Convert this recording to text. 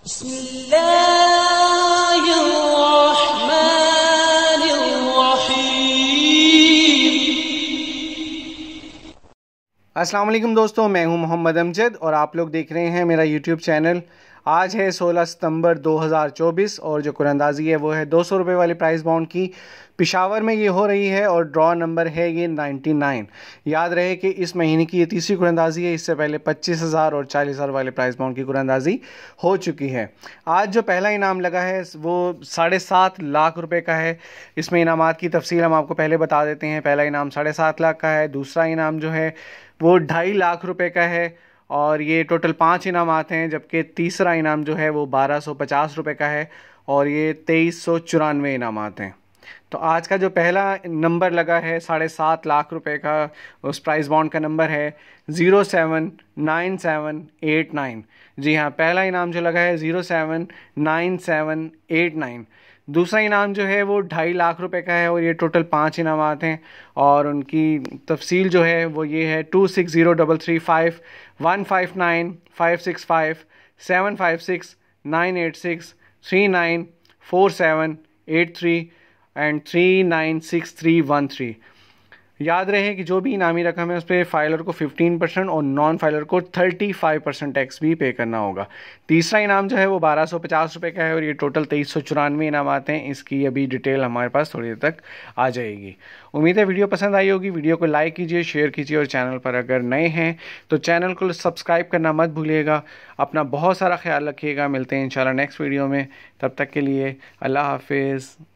अस्सलाम वालेकुम दोस्तों, मैं हूं मोहम्मद अमजद और आप लोग देख रहे हैं मेरा यूट्यूब चैनल। आज है 16 सितंबर 2024 और जो कुरानंदाजी है वो है 200 रुपये वाली प्राइस बाउंड की। पिशावर में ये हो रही है और ड्रॉ नंबर है ये 99। याद रहे कि इस महीने की ये तीसरी कुरानंदाजी है। इससे पहले 25,000 और 40,000 वाले प्राइस बाउंड की कुरानंदाजी हो चुकी है। आज जो पहला इनाम लगा है वो 7.5 लाख रुपए का है। इसमें इनामात की तफसील हम आपको पहले बता देते हैं। पहला इनाम 7.5 लाख का है। दूसरा इनाम जो है वो 2.5 लाख रुपए का है और ये टोटल 5 इनाम आते हैं। जबकि तीसरा इनाम जो है वो 1250 रुपये का है और ये 2394 इनाम आते हैं। तो आज का जो पहला नंबर लगा है 7.5 लाख रुपए का, उस प्राइस बॉन्ड का नंबर है 079789। जी हाँ, पहला इनाम जो लगा है 079789। दूसरा इनाम जो है वो 2.5 लाख रुपए का है और ये टोटल 5 इनाम आते हैं और उनकी तफसील जो है वो ये है 260335 159 565 756 986 394783 एंड 396313। याद रहे कि जो भी इनामी रकम है उस पर फाइलर को 15% और नॉन फाइलर को 35% टैक्स भी पे करना होगा। तीसरा इनाम जो है वो 1250 रुपये का है और ये टोटल 2394 इनाम आते हैं। इसकी अभी डिटेल हमारे पास थोड़ी देर तक आ जाएगी। उम्मीद है वीडियो पसंद आई होगी। वीडियो को लाइक कीजिए, शेयर कीजिए और चैनल पर अगर नए हैं तो चैनल को सब्सक्राइब करना मत भूलिएगा। अपना बहुत सारा ख्याल रखिएगा। मिलते हैं इंशाल्लाह नेक्स्ट वीडियो में। तब तक के लिए अल्लाह हाफिज़।